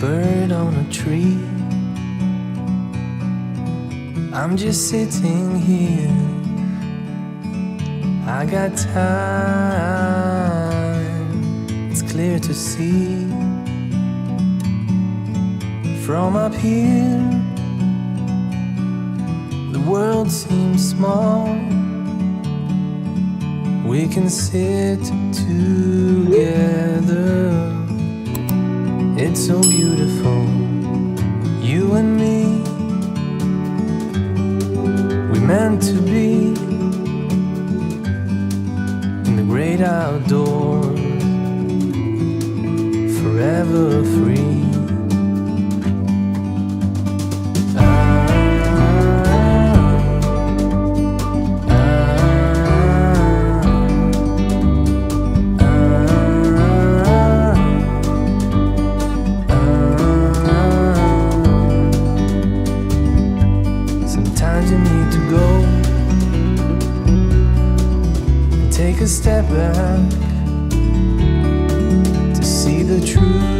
bird on a tree. I'm just sitting here, I got time, it's clear to see. From up here, the world seems small. We can sit together, it's so beautiful, you and me. We meant to be in the great outdoors, forever free. Sometimes you need to go and take a step back to see the truth.